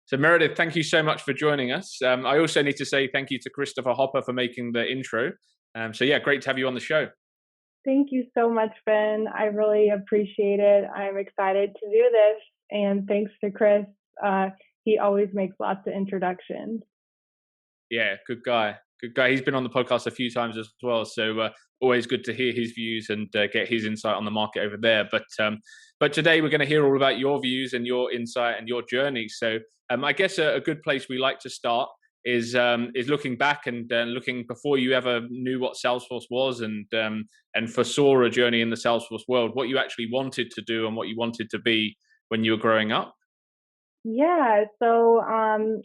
So Meredith, thank you so much for joining us. I also need to say thank you to Christopher Hopper for making the intro. So yeah, great to have you on the show. Thank you so much, Ben. I really appreciate it. I'm excited to do this. And thanks to Chris. He always makes lots of introductions. Yeah, good guy. Good guy. He's been on the podcast a few times as well, so always good to hear his views and get his insight on the market over there. But today we're going to hear all about your views and your insight and your journey. So I guess a good place we like to start is looking back and looking before you ever knew what Salesforce was and foresaw a journey in the Salesforce world, what you actually wanted to do and what you wanted to be when you were growing up. Yeah, so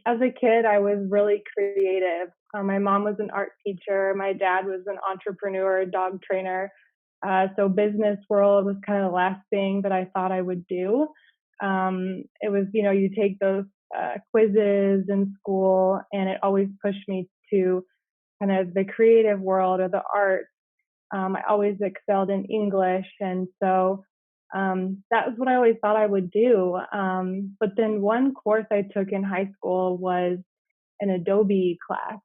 as a kid, I was really creative. My mom was an art teacher. My dad was an entrepreneur, dog trainer. So business world was kind of the last thing that I thought I would do. It was, you take those quizzes in school, and it always pushed me to kind of the creative world or the arts. I always excelled in English, and so that was what I always thought I would do. But then one course I took in high school was an Adobe class,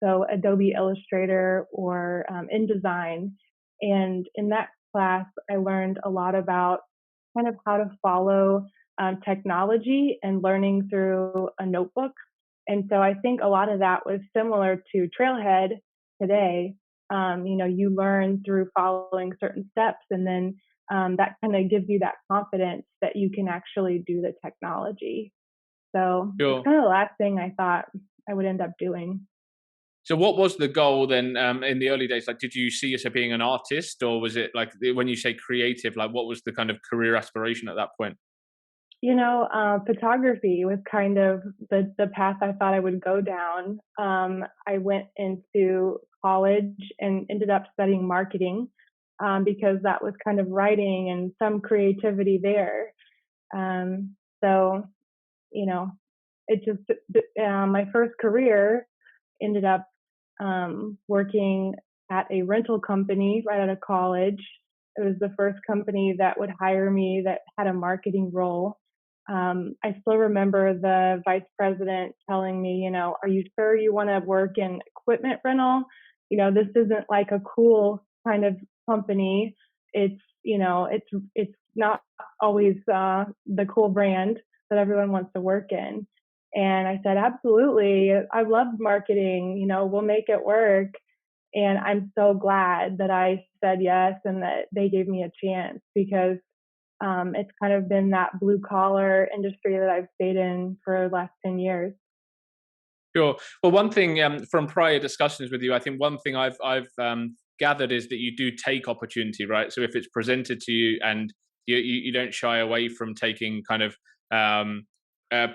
so Adobe Illustrator or InDesign. And in that class, I learned a lot about kind of how to follow technology and learning through a notebook. And so I think a lot of that was similar to Trailhead today. You learn through following certain steps, and then that kind of gives you that confidence that you can actually do the technology. So it's Sure. kind of the last thing I thought I would end up doing. So what was the goal then in the early days? Like, did you see yourself being an artist, or was it like when you say creative, like what was the kind of career aspiration at that point? Photography was kind of the path I thought I would go down. I went into college and ended up studying marketing because that was kind of writing and some creativity there. So, you know, it just, my first career ended up working at a rental company right out of college. It was the first company that would hire me that had a marketing role. I still remember the vice president telling me, are you sure you want to work in equipment rental? This isn't like a cool kind of company. It's not always the cool brand that everyone wants to work in. And I said, absolutely. I love marketing. We'll make it work. And I'm so glad that I said yes and that they gave me a chance because it's kind of been that blue collar industry that I've stayed in for the last 10 years. Sure. Well, one thing from prior discussions with you, I think one thing I've gathered is that you do take opportunity, right? So if it's presented to you and you don't shy away from taking kind of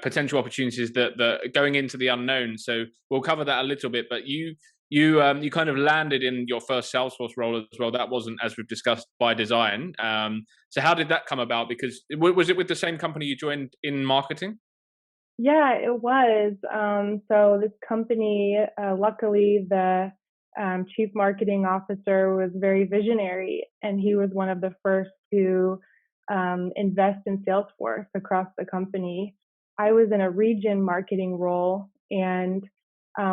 potential opportunities that going into the unknown. So we'll cover that a little bit, but you kind of landed in your first Salesforce role as well. That wasn't, as we've discussed, by design. So how did that come about? Because was it with the same company you joined in marketing? Yeah, it was. So this company, luckily, the chief marketing officer was very visionary, and he was one of the first to invest in Salesforce across the company. I was in a region marketing role, and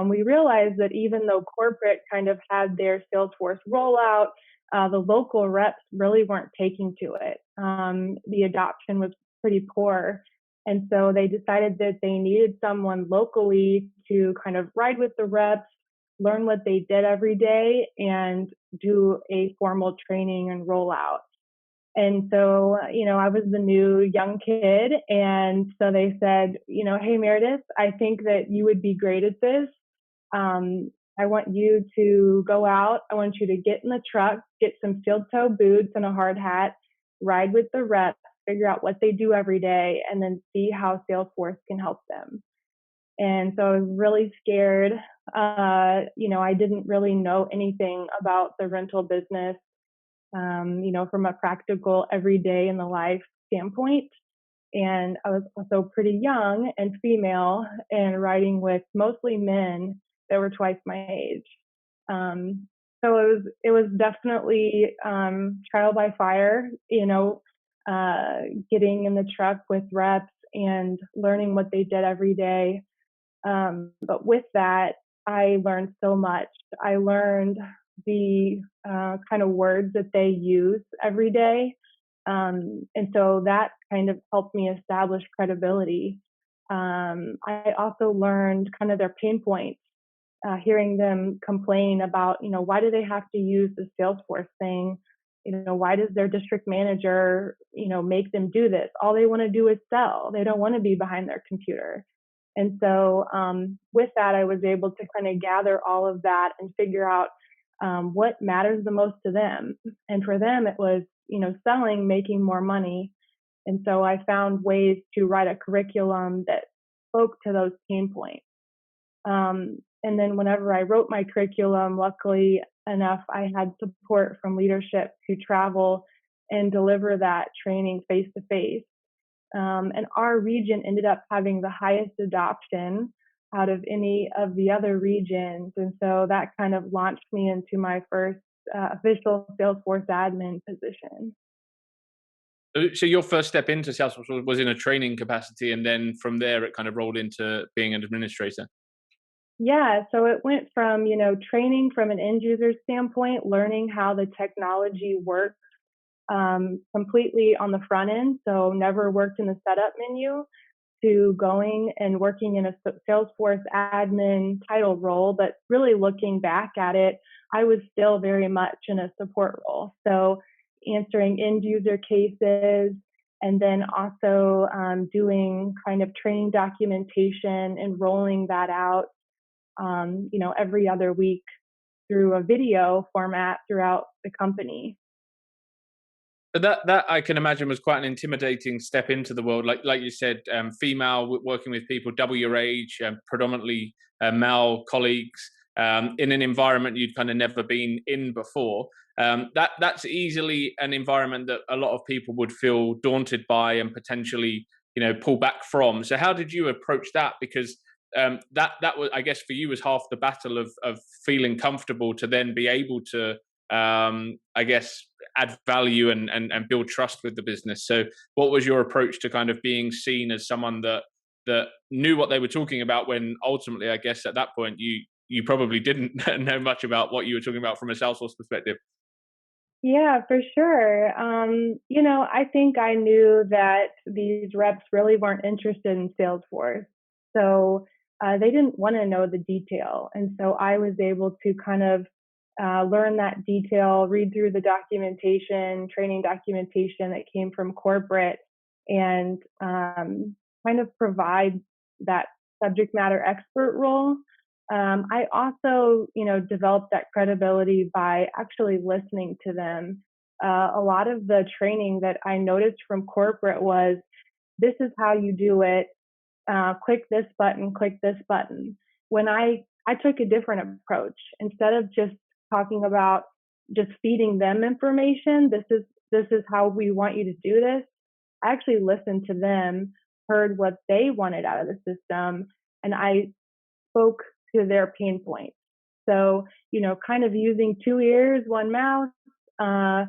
we realized that even though corporate kind of had their Salesforce rollout, the local reps really weren't taking to it. The adoption was pretty poor. And so they decided that they needed someone locally to kind of ride with the reps, learn what they did every day, and do a formal training and rollout. And so, I was the new young kid. And so they said, hey, Meredith, I think that you would be great at this. I want you to go out. I want you to get in the truck, get some steel toe boots and a hard hat, ride with the reps, figure out what they do every day, and then see how Salesforce can help them. And so I was really scared. I didn't really know anything about the rental business, from a practical everyday in the life standpoint. And I was also pretty young and female and riding with mostly men that were twice my age. So it was definitely trial by fire, getting in the truck with reps and learning what they did every day. But with that, I learned so much. I learned the kind of words that they use every day. And so that kind of helped me establish credibility. I also learned kind of their pain points, hearing them complain about, why do they have to use the Salesforce thing? Why does their district manager, make them do this? All they want to do is sell. They don't want to be behind their computer. And so with that, I was able to kind of gather all of that and figure out what matters the most to them. And for them, it was, selling, making more money. And so I found ways to write a curriculum that spoke to those pain points. And then whenever I wrote my curriculum, luckily enough, I had support from leadership to travel and deliver that training face to face. And our region ended up having the highest adoption out of any of the other regions. And so that kind of launched me into my first official Salesforce admin position. So your first step into Salesforce was in a training capacity, and then from there it kind of rolled into being an administrator. Yeah, so it went from, training from an end user standpoint, learning how the technology works completely on the front end, so never worked in the setup menu, to going and working in a Salesforce admin title role. But really looking back at it, I was still very much in a support role. So answering end user cases, and then also doing kind of training documentation and rolling that out, every other week through a video format throughout the company. But that I can imagine was quite an intimidating step into the world. Like you said, female working with people double your age, predominantly male colleagues, in an environment you'd kind of never been in before. That's easily an environment that a lot of people would feel daunted by and potentially pull back from. So how did you approach that? Because that was, I guess, for you was half the battle of feeling comfortable to then be able to I guess add value and build trust with the business. So what was your approach to kind of being seen as someone that knew what they were talking about, when ultimately I guess at that point you probably didn't know much about what you were talking about from a Salesforce perspective? Yeah, for sure. I think I knew that these reps really weren't interested in Salesforce. So they didn't want to know the detail. And so I was able to kind of learn that detail, read through the documentation, training documentation that came from corporate, and kind of provide that subject matter expert role. I also, developed that credibility by actually listening to them. A lot of the training that I noticed from corporate was, this is how you do it. Click this button, click this button. When I took a different approach. Instead of just talking about just feeding them information, this is how we want you to do this. I actually listened to them, heard what they wanted out of the system, and I spoke to their pain points. So, kind of using two ears, one mouth. Uh,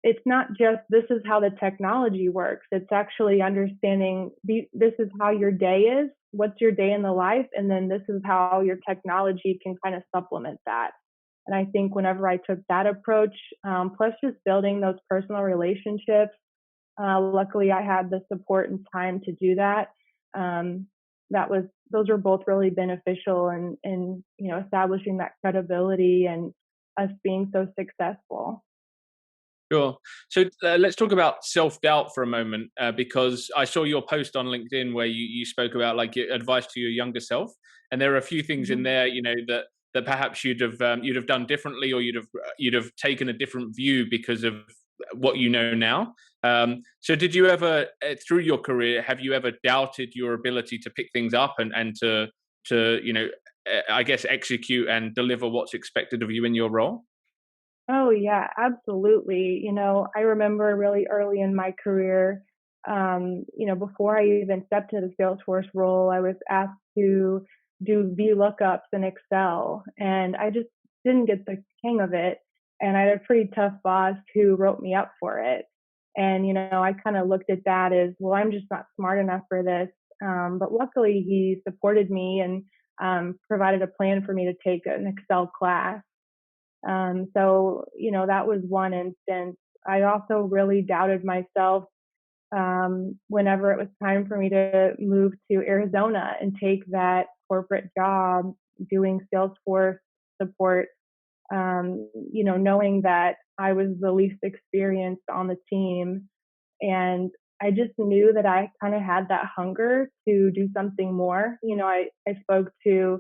it's not just, this is how the technology works. It's actually understanding this is how your day is. What's your day in the life? And then this is how your technology can kind of supplement that. And I think whenever I took that approach, plus just building those personal relationships, luckily I had the support and time to do that. Um, those were both really beneficial in establishing that credibility and us being so successful. Sure. So let's talk about self-doubt for a moment, because I saw your post on LinkedIn where you spoke about like your advice to your younger self, and there are a few things in Mhm. there, that perhaps you'd have done differently, or you'd have taken a different view because of what you know now. So did you ever, through your career, have you ever doubted your ability to pick things up and to I guess execute and deliver what's expected of you in your role? Oh yeah, absolutely. I remember really early in my career, before I even stepped into the Salesforce role, I was asked to do VLOOKUPs in Excel, and I just didn't get the hang of it. And I had a pretty tough boss who wrote me up for it. And, I kind of looked at that as, well, I'm just not smart enough for this. But luckily, he supported me and provided a plan for me to take an Excel class. So, that was one instance. I also really doubted myself whenever it was time for me to move to Arizona and take that corporate job doing Salesforce support, knowing that I was the least experienced on the team. And I just knew that I kind of had that hunger to do something more. I spoke to,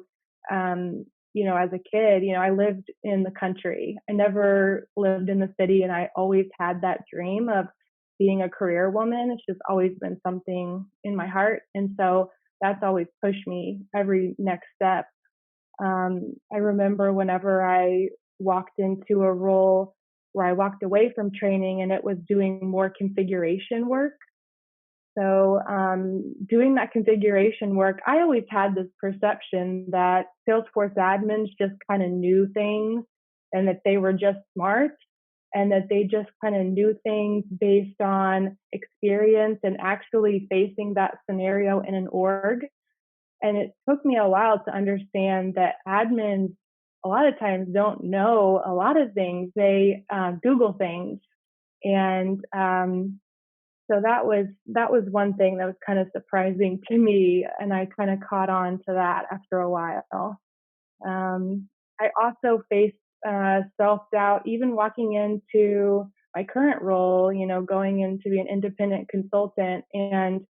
as a kid, I lived in the country. I never lived in the city, and I always had that dream of being a career woman. It's just always been something in my heart. And so that's always pushed me every next step. I remember whenever I walked into a role where I walked away from training and it was doing more configuration work. So, doing that configuration work, I always had this perception that Salesforce admins just kind of knew things and that they were just smart and that they just kind of knew things based on experience and actually facing that scenario in an org. And it took me a while to understand that admins a lot of times don't know a lot of things. They Google things, and so that was one thing that was kind of surprising to me, and I kind of caught on to that after a while. I also faced self doubt, even walking into my current role. Going in to be an independent consultant and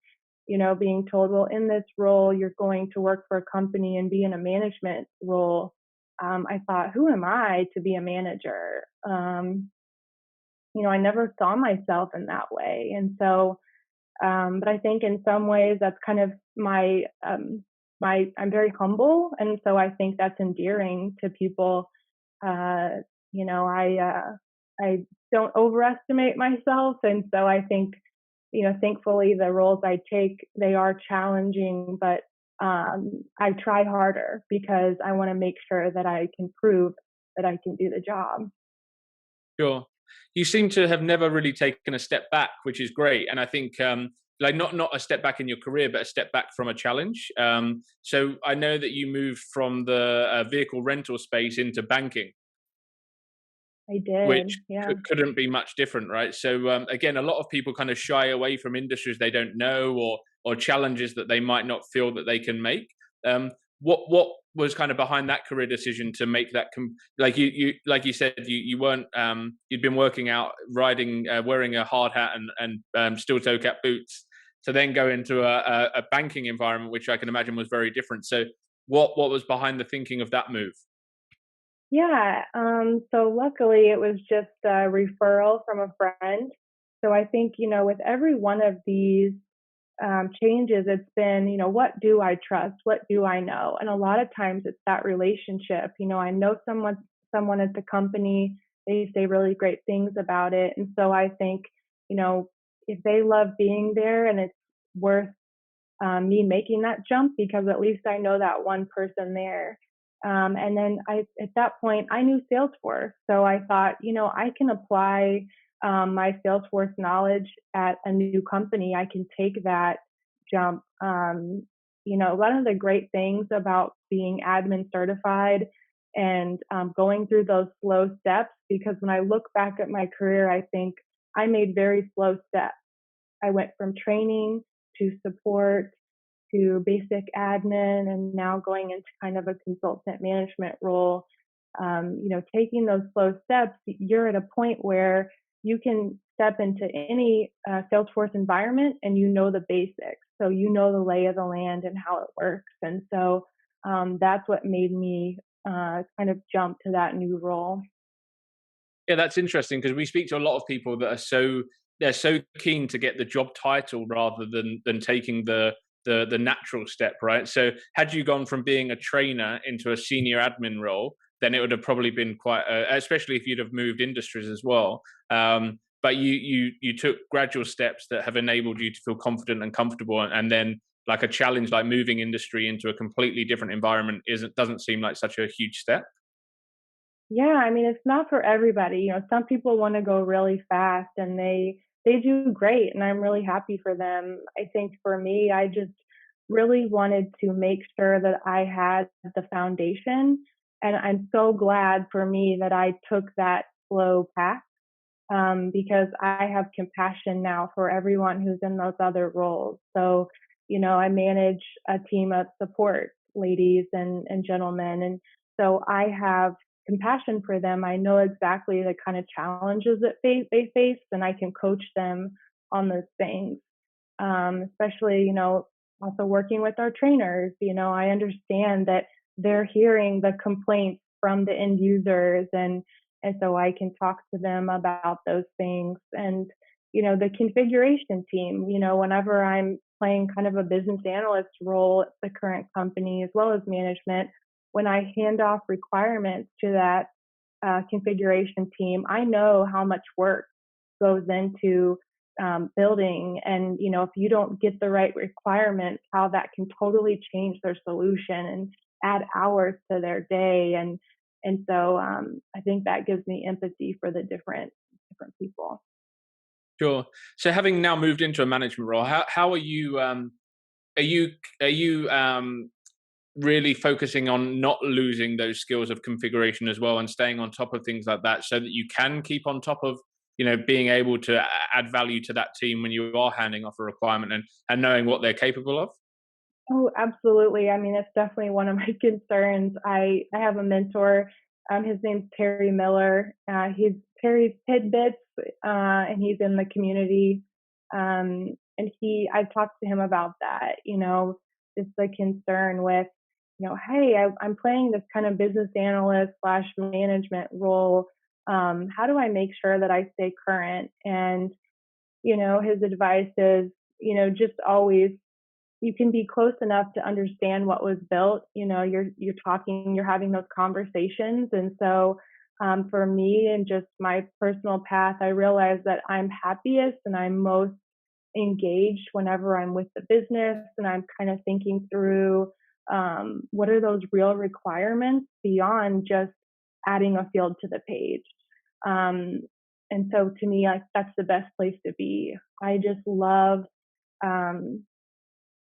being told, well, in this role, you're going to work for a company and be in a management role. I thought, who am I to be a manager? I never saw myself in that way. And so, but I think in some ways that's kind of I'm very humble. And so I think that's endearing to people. Uh, I don't overestimate myself. And so I think, thankfully the roles I take, they are challenging, but I try harder because I want to make sure that I can prove that I can do the job. Sure. You seem to have never really taken a step back, which is great. And I think like not a step back in your career, but a step back from a challenge. So I know that you moved from the vehicle rental space into banking, I did. which Yeah. couldn't be much different, right? So again, a lot of people kind of shy away from industries they don't know, or challenges that they might not feel that they can make. Um, what was kind of behind that career decision to make that like like you said, you weren't you'd been working out, riding, wearing a hard hat and steel toe cap boots, to then go into a banking environment, which I can imagine was very different. So what was behind the thinking of that move? Yeah. So luckily it was just a referral from a friend. So I think, with every one of these changes, it's been, what do I trust? What do I know? And a lot of times it's that relationship. I know someone at the company, they say really great things about it. And so I think, if they love being there and it's worth me making that jump, because at least I know that one person there. And then at that point, I knew Salesforce. So I thought, I can apply my Salesforce knowledge at a new company. I can take that jump. One of the great things about being admin certified and going through those slow steps, because when I look back at my career, I think I made very slow steps. I went from training to support to basic admin and now going into kind of a consultant management role. Taking those slow steps, you're at a point where you can step into any Salesforce environment and you know the basics. So you know the lay of the land and how it works. And so that's what made me kind of jump to that new role. Yeah, that's interesting because we speak to a lot of people that are they're so keen to get the job title rather than taking the natural step, right? So had you gone from being a trainer into a senior admin role, then it would have probably been quite, especially if you'd have moved industries as well. But you took gradual steps that have enabled you to feel confident and comfortable, and then like a challenge like moving industry into a completely different environment doesn't seem like such a huge step. Yeah, I mean, it's not for everybody. Some people want to go really fast and they they do great, and I'm really happy for them. I think for me, I just really wanted to make sure that I had the foundation, and I'm so glad for me that I took that slow path, because I have compassion now for everyone who's in those other roles. So, I manage a team of support ladies and gentlemen. And so I have compassion for them. I know exactly the kind of challenges that they face, and I can coach them on those things. Especially, also working with our trainers, I understand that they're hearing the complaints from the end users, and so I can talk to them about those things. And, the configuration team, whenever I'm playing kind of a business analyst role at the current company as well as management, when I hand off requirements to that configuration team, I know how much work goes into building. And, if you don't get the right requirements, how that can totally change their solution and add hours to their day. And so I think that gives me empathy for the different people. Sure. So having now moved into a management role, how are you are you really focusing on not losing those skills of configuration as well, and staying on top of things like that, so that you can keep on top of being able to add value to that team when you are handing off a requirement, and knowing what they're capable of? Oh, absolutely. I mean, it's definitely one of my concerns. I have a mentor. His name's Terry Miller. He's Terry's Tidbits, and he's in the community. And I've talked to him about that. Just the concern with, hey, I'm playing this kind of business analyst slash management role. How do I make sure that I stay current? And his advice is, just always, you can be close enough to understand what was built. You're talking, you're having those conversations. And so for me and just my personal path, I realize that I'm happiest and I'm most engaged whenever I'm with the business, and I'm kind of thinking through what are those real requirements beyond just adding a field to the page. Um, and so to me, that's the best place to be. I just love um,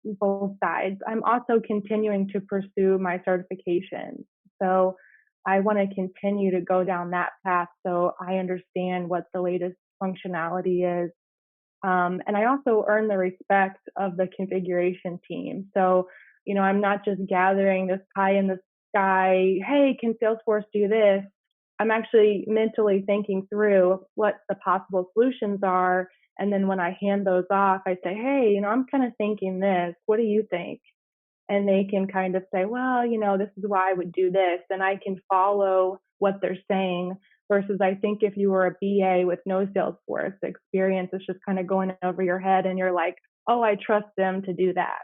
both sides. I'm also continuing to pursue my certifications. So I want to continue to go down that path so I understand what the latest functionality is. And I also earn the respect of the configuration team. So, I'm not just gathering this pie in the sky, hey, can Salesforce do this? I'm actually mentally thinking through what the possible solutions are. And then when I hand those off, I say, hey, I'm kind of thinking this. What do you think? And they can kind of say, well, this is why I would do this. And I can follow what they're saying. Versus, I think if you were a BA with no Salesforce experience, it's just kind of going over your head and you're like, oh, I trust them to do that.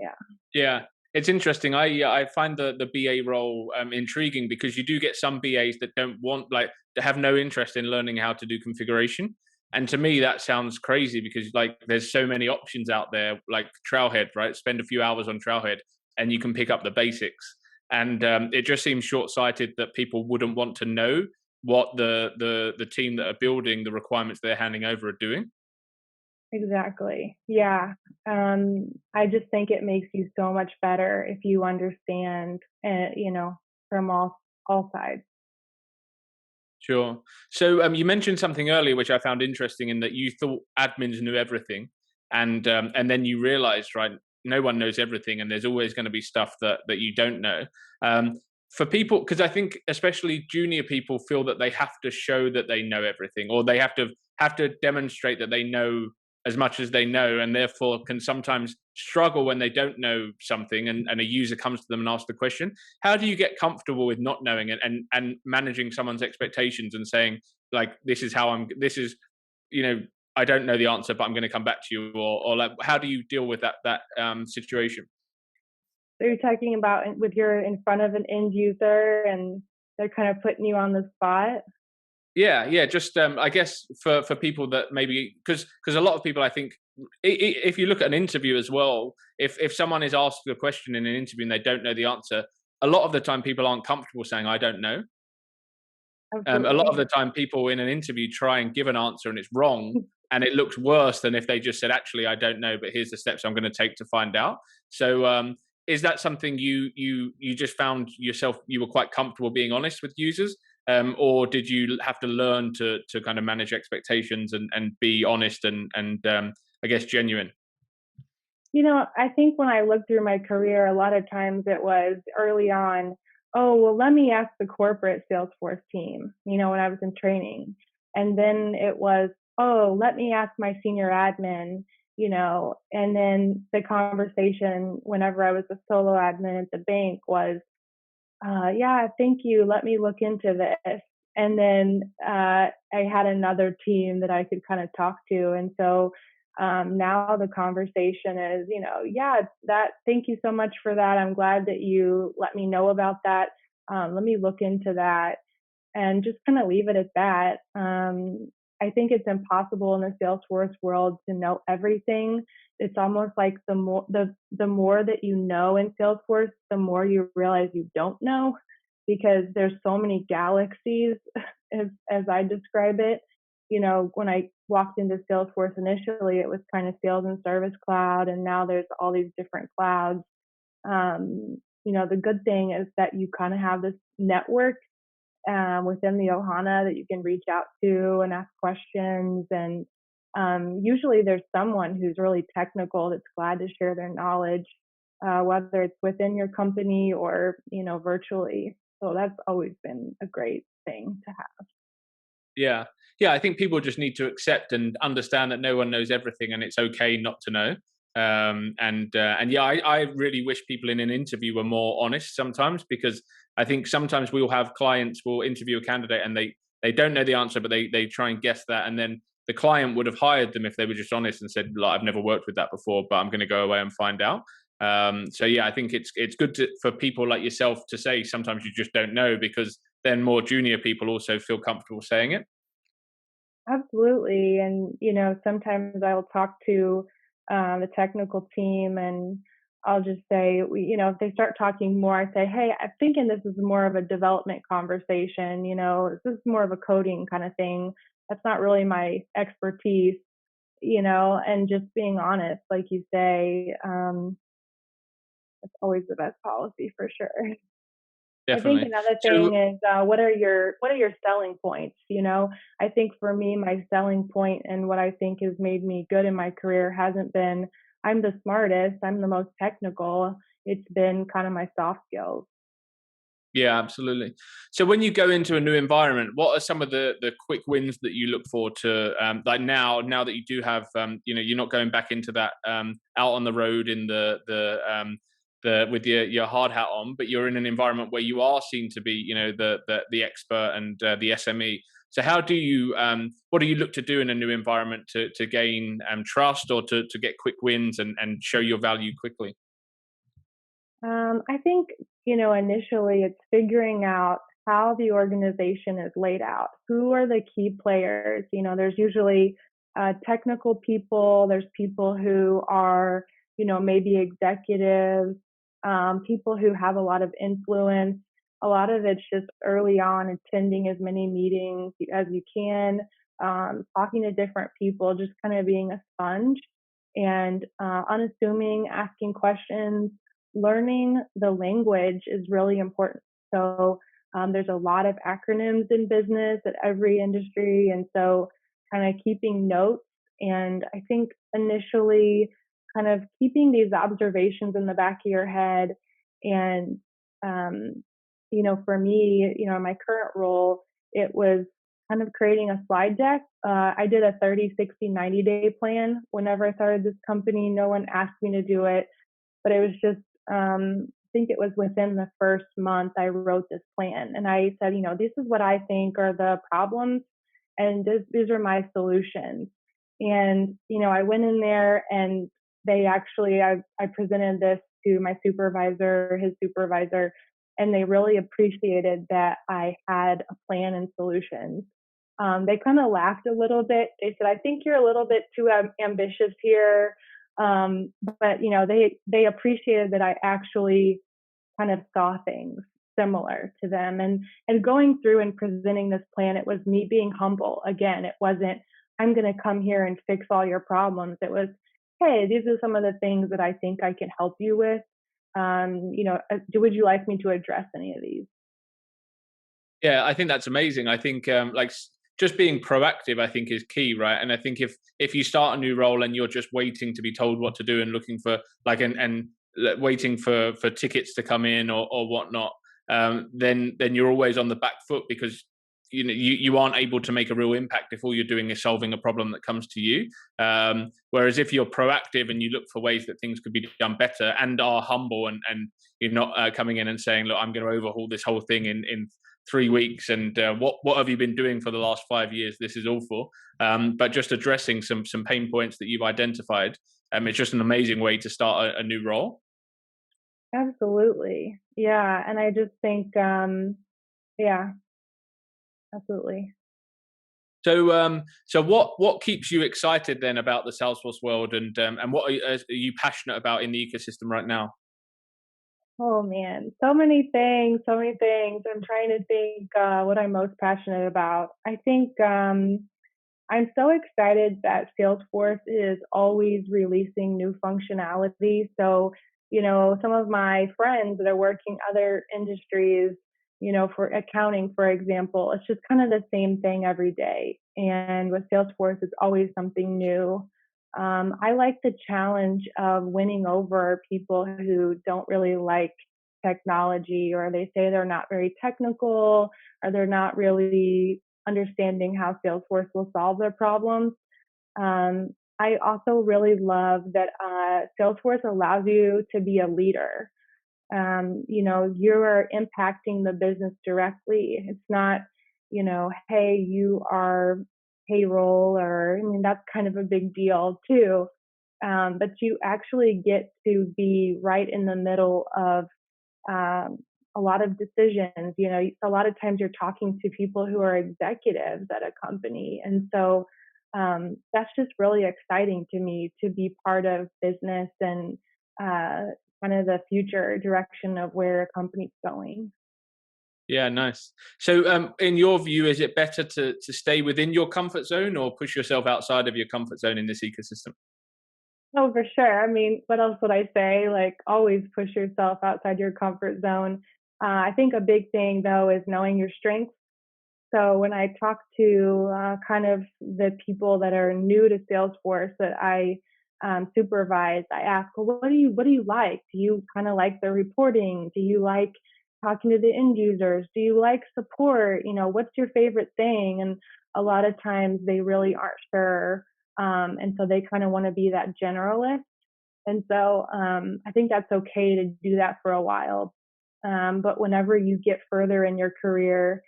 Yeah. Yeah, it's interesting. I find the BA role intriguing, because you do get some BAs that don't want, like, that have no interest in learning how to do configuration. And to me, that sounds crazy, because like there's so many options out there, like Trailhead, right? Spend a few hours on Trailhead and you can pick up the basics. And it just seems short-sighted that people wouldn't want to know what the team that are building the requirements they're handing over are doing. Exactly. Yeah. I just think it makes you so much better if you understand, from all sides. Sure. So you mentioned something earlier which I found interesting, in that you thought admins knew everything, and then you realised, right, no one knows everything, and there's always going to be stuff that you don't know. Um, for people, because I think especially junior people feel that they have to show that they know everything, or they have to demonstrate that they know as much as they know, and therefore can sometimes struggle when they don't know something, and a user comes to them and asks the question. How do you get comfortable with not knowing it, and managing someone's expectations, and saying, like, this is how this is, you know I don't know the answer, but I'm going to come back to you, or like, how do you deal with that situation? So you're talking about with you're in front of an end user and they're kind of putting you on the spot. Yeah, yeah. Just I guess for people that maybe, because a lot of people, I think, if you look at an interview as well, if someone is asked a question in an interview and they don't know the answer, a lot of the time people aren't comfortable saying I don't know. A lot of Absolutely. the time, people in an interview try and give an answer and it's wrong, and it looks worse than if they just said, "Actually, I don't know, but here's the steps I'm going to take to find out." So, is that something you just found yourself you were quite comfortable being honest with users, or did you have to learn to kind of manage expectations and be honest and I guess genuine? I think when I look through my career, a lot of times it was early on, oh, well, let me ask the corporate Salesforce team, when I was in training. And then it was, oh, let me ask my senior admin, and then the conversation whenever I was a solo admin at the bank was, yeah, thank you. Let me look into this. And then I had another team that I could kind of talk to. And so now the conversation is, yeah, thank you so much for that. I'm glad that you let me know about that. Let me look into that and just kind of leave it at that. I think it's impossible in the Salesforce world to know everything. It's almost like the more that you know in Salesforce, the more you realize you don't know because there's so many galaxies as I describe it. When I walked into Salesforce initially, it was kind of sales and service cloud, and now there's all these different clouds. The good thing is that you kind of have this network within the Ohana that you can reach out to and ask questions. And usually there's someone who's really technical that's glad to share their knowledge, whether it's within your company or, virtually. So that's always been a great thing to have. Yeah. Yeah, I think people just need to accept and understand that no one knows everything and it's okay not to know. And yeah, I really wish people in an interview were more honest sometimes, because I think sometimes we'll have clients will interview a candidate and they don't know the answer, but they try and guess that, and then the client would have hired them if they were just honest and said, like, I've never worked with that before, but I'm going to go away and find out. So yeah, I think it's good for people like yourself to say sometimes you just don't know, because then more junior people also feel comfortable saying it. Absolutely. And, sometimes I will talk to the technical team and I'll just say, if they start talking more, I say, hey, I'm thinking this is more of a development conversation. This is more of a coding kind of thing. That's not really my expertise, and just being honest, like you say, that's always the best policy for sure. I think Definitely. another So thing is what are your selling points? I think for me, my selling point and what I think has made me good in my career hasn't been I'm the smartest, I'm the most technical. It's been kind of my soft skills. yeah, absolutely. So when you go into a new environment, what are some of the quick wins that you look for to like now that you do have you're not going back into that out on the road in the with your hard hat on, but you're in an environment where you are seen to be the expert and the SME. So how do you what do you look to do in a new environment to gain trust, or to get quick wins and show your value quickly? I think, initially it's figuring out how the organization is laid out. Who are the key players? There's usually technical people, there's people who are, maybe executives, people who have a lot of influence. A lot of it's just early on attending as many meetings as you can, talking to different people, just kind of being a sponge and unassuming, asking questions. Learning the language is really important. So there's a lot of acronyms in business at every industry, and so kind of keeping notes. And I think initially, kind of keeping these observations in the back of your head. And for me, in my current role, it was kind of creating a slide deck. I did a 30, 60, 90-day plan whenever I started this company. No one asked me to do it, but it was just I think it was within the first month I wrote this plan, and I said, this is what I think are the problems, and these are my solutions. And I went in there, and I presented this to my supervisor, his supervisor, and they really appreciated that I had a plan and solutions. They kind of laughed a little bit. They said, "I think you're a little bit too ambitious here." But they appreciated that I actually kind of saw things. similar to them. And going through and presenting this plan, it was me being humble. Again, it wasn't, I'm going to come here and fix all your problems. It was, hey, these are some of the things that I think I can help you with. Would you like me to address any of these? Yeah, I think that's amazing. I think just being proactive, I think, is key, right? And I think if you start a new role and you're just waiting to be told what to do and looking for waiting for tickets to come in or whatnot, then you're always on the back foot because you aren't able to make a real impact if all you're doing is solving a problem that comes to you. Whereas if you're proactive and you look for ways that things could be done better and are humble and you're not coming in and saying, look, I'm going to overhaul this whole thing in 3 weeks and what have you been doing for the last 5 years? This is awful. But just addressing some pain points that you've identified, it's just an amazing way to start a new role. Absolutely. Yeah. And I just think, yeah, absolutely. So what keeps you excited then about the Salesforce world, and what are you passionate about in the ecosystem right now? Oh man, so many things, so many things. I'm trying to think what I'm most passionate about. I think I'm so excited that Salesforce is always releasing new functionality. So, some of my friends that are working other industries, for accounting, for example, it's just kind of the same thing every day. And with Salesforce, it's always something new. I like the challenge of winning over people who don't really like technology, or they say they're not very technical, or they're not really understanding how Salesforce will solve their problems. Um, I also really love that Salesforce allows you to be a leader. You're impacting the business directly. It's not, hey, you are payroll, or, I mean, that's kind of a big deal too. But you actually get to be right in the middle of um, a lot of decisions. A lot of times you're talking to people who are executives at a company. And so that's just really exciting to me to be part of business and uh, kind of the future direction of where a company's going. Yeah, nice. So, in your view, is it better to stay within your comfort zone or push yourself outside of your comfort zone in this ecosystem? Oh, for sure. I mean, what else would I say? Like, always push yourself outside your comfort zone. I think a big thing, though, is knowing your strengths. So when I talk to kind of the people that are new to Salesforce that I supervise, I ask, well, what do you like? Do you kind of like the reporting? Do you like talking to the end users? Do you like support? What's your favorite thing? And a lot of times they really aren't sure, and so they kind of want to be that generalist. And so I think that's okay to do that for a while. But whenever you get further in your career,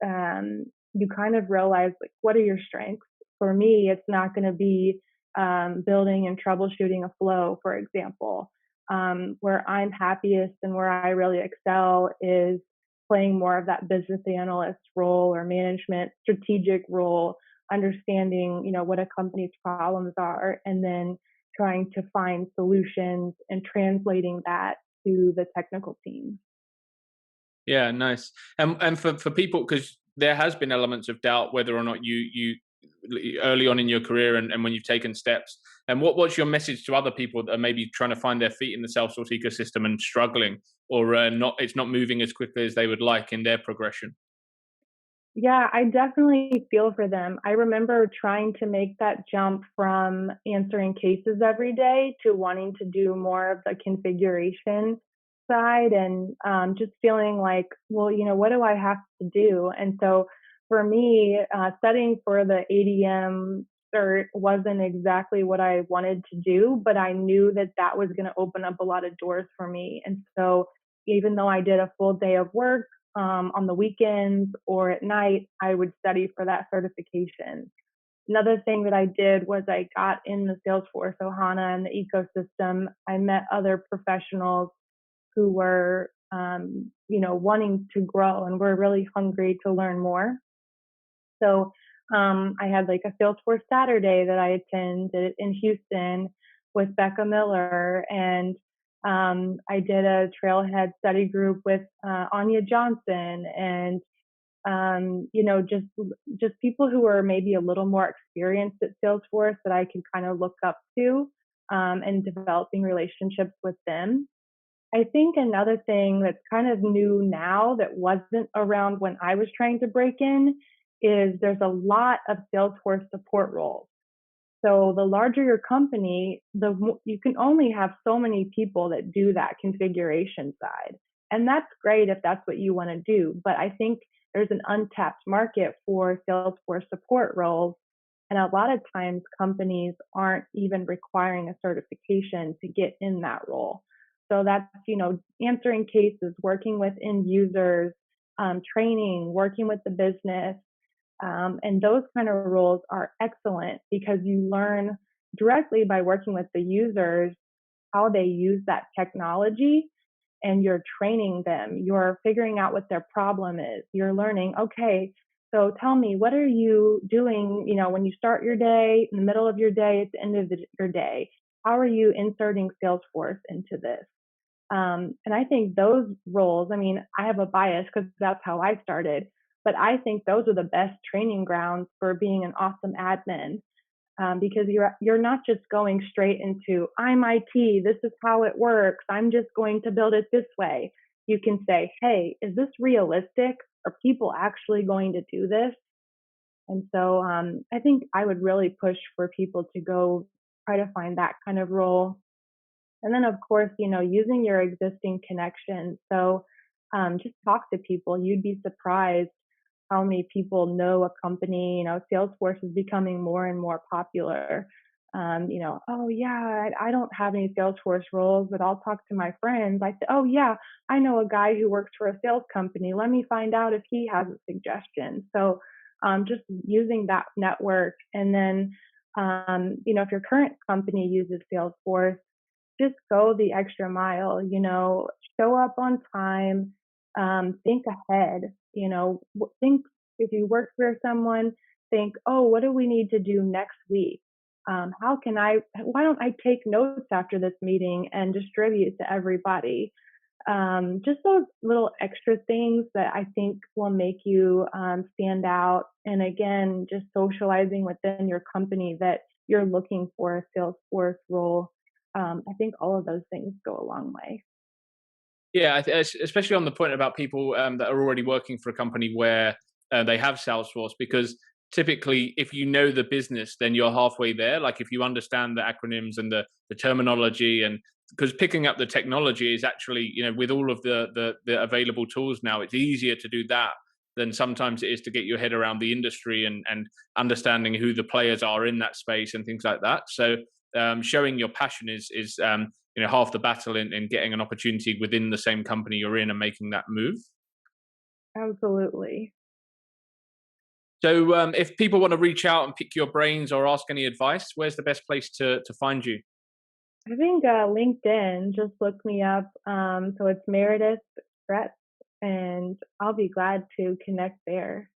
you kind of realize, like, what are your strengths. For me, it's not going to be building and troubleshooting a flow, for example. Where I'm happiest and where I really excel is playing more of that business analyst role or management strategic role, understanding what a company's problems are, and then trying to find solutions and translating that to the technical team. Yeah, nice. And for people, because there has been elements of doubt whether or not you early on in your career and when you've taken steps. And what's your message to other people that are maybe trying to find their feet in the Salesforce ecosystem and struggling, or not it's not moving as quickly as they would like in their progression? Yeah, I definitely feel for them. I remember trying to make that jump from answering cases every day to wanting to do more of the configuration side, and just feeling like, well, what do I have to do? And so for me, studying for the ADM cert wasn't exactly what I wanted to do, but I knew that that was going to open up a lot of doors for me. And so even though I did a full day of work, on the weekends or at night, I would study for that certification. Another thing that I did was I got in the Salesforce Ohana and the ecosystem. I met other professionals who were, wanting to grow and were really hungry to learn more. So I had like a Salesforce Saturday that I attended in Houston with Becca Miller, and I did a trailhead study group with Anya Johnson and just people who are maybe a little more experienced at Salesforce that I could kind of look up to and developing relationships with them. I think another thing that's kind of new now that wasn't around when I was trying to break in is there's a lot of Salesforce support roles. So the larger your company, you can only have so many people that do that configuration side. And that's great if that's what you want to do. But I think there's an untapped market for Salesforce support roles. And a lot of times companies aren't even requiring a certification to get in that role. So that's, answering cases, working with end users, training, working with the business, and those kind of roles are excellent because you learn directly by working with the users how they use that technology and you're training them. You're figuring out what their problem is. You're learning, okay, so tell me, what are you doing, when you start your day, in the middle of your day, at the end of your day? How are you inserting Salesforce into this? And I think those roles, I mean, I have a bias because that's how I started, but I think those are the best training grounds for being an awesome admin because you're not just going straight into I'm IT, this is how it works, I'm just going to build it this way. You can say, hey, is this realistic? Are people actually going to do this? And so I think I would really push for people to go try to find that kind of role. And then, of course, using your existing connections. So just talk to people. You'd be surprised how many people know a company. Salesforce is becoming more and more popular. Oh, yeah, I don't have any Salesforce roles, but I'll talk to my friends. I say, oh, yeah, I know a guy who works for a sales company. Let me find out if he has a suggestion. So just using that network. And then, if your current company uses Salesforce, just go the extra mile, show up on time, think ahead, think if you work for someone, think, oh, what do we need to do next week? Why don't I take notes after this meeting and distribute to everybody? Just those little extra things that I think will make you stand out. And again, just socializing within your company that you're looking for a Salesforce role. I think all of those things go a long way. Yeah, especially on the point about people that are already working for a company where they have Salesforce, because typically, if you know the business, then you're halfway there. Like if you understand the acronyms and the terminology, and because picking up the technology is actually, with all of the available tools now, it's easier to do that than sometimes it is to get your head around the industry and understanding who the players are in that space and things like that. So showing your passion is half the battle in getting an opportunity within the same company you're in and making that move. Absolutely. So if people want to reach out and pick your brains or ask any advice, where's the best place to find you? I think LinkedIn, just look me up. So it's Meradith Stretz, and I'll be glad to connect there.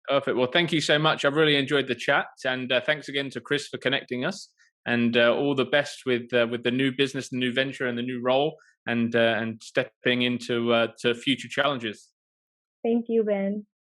Perfect. Well, thank you so much. I've really enjoyed the chat, and thanks again to Chris for connecting us. And all the best with the new business, the new venture, and the new role, and stepping into to future challenges. Thank you, Ben.